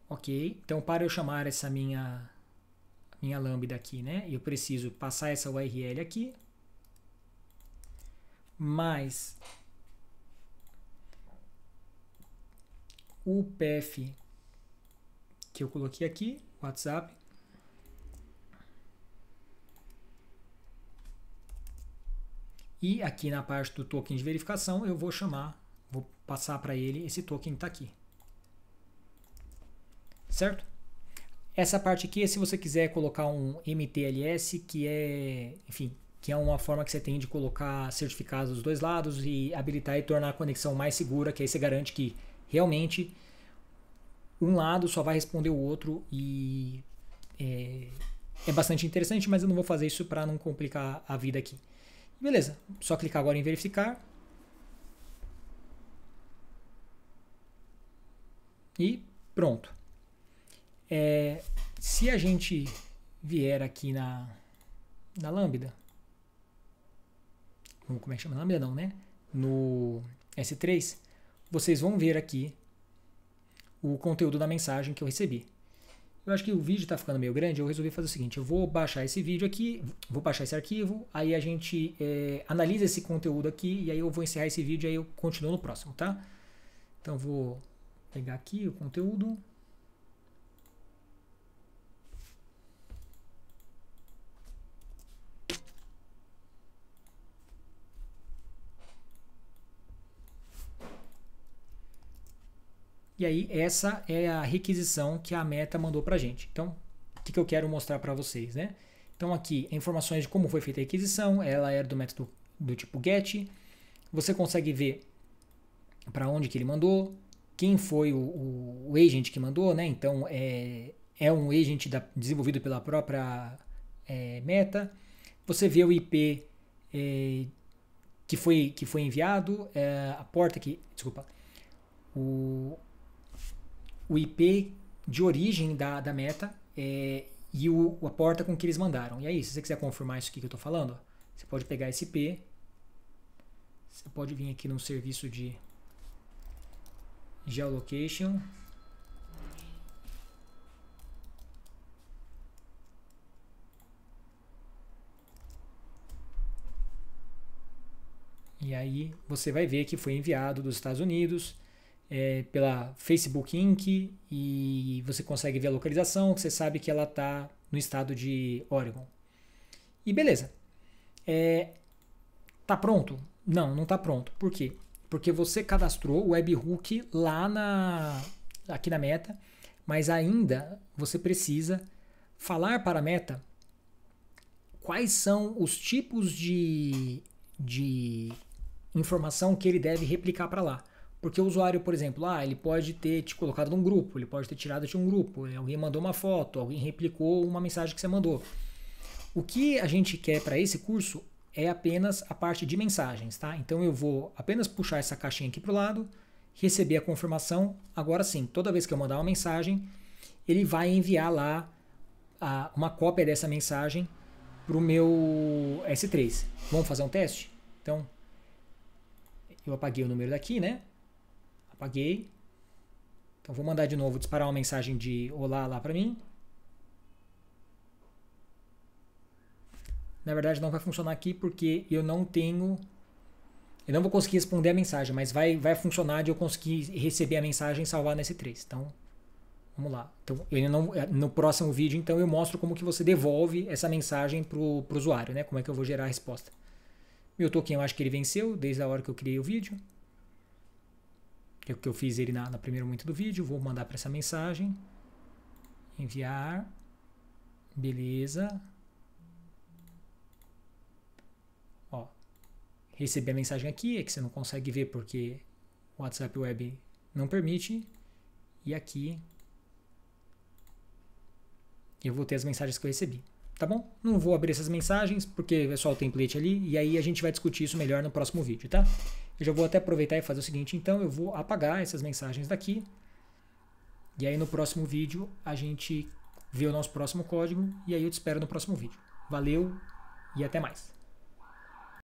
Ok, então para eu chamar essa minha lambda aqui, né, eu preciso passar essa URL aqui, mais o path que eu coloquei aqui, WhatsApp, E aqui na parte do token de verificação eu vou passar para ele esse token que está aqui. Certo? Essa parte aqui é se você quiser colocar um MTLS, que é, enfim, que é uma forma que você tem de colocar certificados dos dois lados e habilitar e tornar a conexão mais segura, que aí você garante que realmente um lado só vai responder o outro e é bastante interessante, mas eu não vou fazer isso para não complicar a vida aqui. Beleza, só clicar agora em verificar. E pronto. Se a gente vier aqui na Lambda, como é que chama? Lambda não, né? No S3, vocês vão ver aqui o conteúdo da mensagem que eu recebi. Eu acho que o vídeo está ficando meio grande, eu resolvi fazer o seguinte, eu vou baixar esse vídeo aqui, vou baixar esse arquivo, aí a gente analisa esse conteúdo aqui, e aí eu vou encerrar esse vídeo e aí eu continuo no próximo, tá? Então vou pegar aqui o conteúdo. E aí essa é a requisição que a Meta mandou para a gente. Então, o que eu quero mostrar para vocês, né? Então aqui, informações de como foi feita a requisição, ela era do método do tipo GET. Você consegue ver para onde que ele mandou, quem foi o agent que mandou, né? Então é um agent desenvolvido pela própria Meta. Você vê o IP que foi enviado, a porta que, desculpa, o IP de origem da Meta e a porta com que eles mandaram. E aí, se você quiser confirmar isso aqui que eu estou falando, você pode pegar esse IP, você pode vir aqui no serviço de geolocation, e aí você vai ver que foi enviado dos Estados Unidos pela Facebook Inc. E você consegue ver a localização, que você sabe que ela está no estado de Oregon. E beleza. Tá pronto? Não, não tá pronto. Por quê? Porque você cadastrou o webhook lá aqui na Meta, mas ainda você precisa falar para a Meta quais são os tipos de informação que ele deve replicar para lá. Porque o usuário, por exemplo, ele pode ter te colocado num grupo, ele pode ter tirado de um grupo, alguém mandou uma foto, alguém replicou uma mensagem que você mandou. O que a gente quer para esse curso é apenas a parte de mensagens, tá? Então eu vou apenas puxar essa caixinha aqui para o lado, receber a confirmação. Agora sim, toda vez que eu mandar uma mensagem, ele vai enviar lá uma cópia dessa mensagem para o meu S3. Vamos fazer um teste? Então, eu apaguei o número daqui, né? Apaguei. Então vou mandar de novo, disparar uma mensagem de olá lá para mim. Na verdade não vai funcionar aqui porque eu não vou conseguir responder a mensagem, mas vai funcionar de eu conseguir receber a mensagem e salvar no S3. Então, vamos lá. Então, no próximo vídeo, então, eu mostro como que você devolve essa mensagem pro usuário, né? Como é que eu vou gerar a resposta. Meu token, eu acho que ele venceu desde a hora que eu criei o vídeo. Que eu fiz ele na primeiro momento do vídeo. Vou mandar para essa mensagem. Enviar. Beleza. Ó, recebi a mensagem aqui. É que você não consegue ver porque o WhatsApp Web não permite. E aqui eu vou ter as mensagens que eu recebi. Tá bom? Não vou abrir essas mensagens porque é só o template ali. E aí a gente vai discutir isso melhor no próximo vídeo, tá? Eu já vou até aproveitar e fazer o seguinte, então eu vou apagar essas mensagens daqui. E aí no próximo vídeo a gente vê o nosso próximo código e aí eu te espero no próximo vídeo. Valeu e até mais.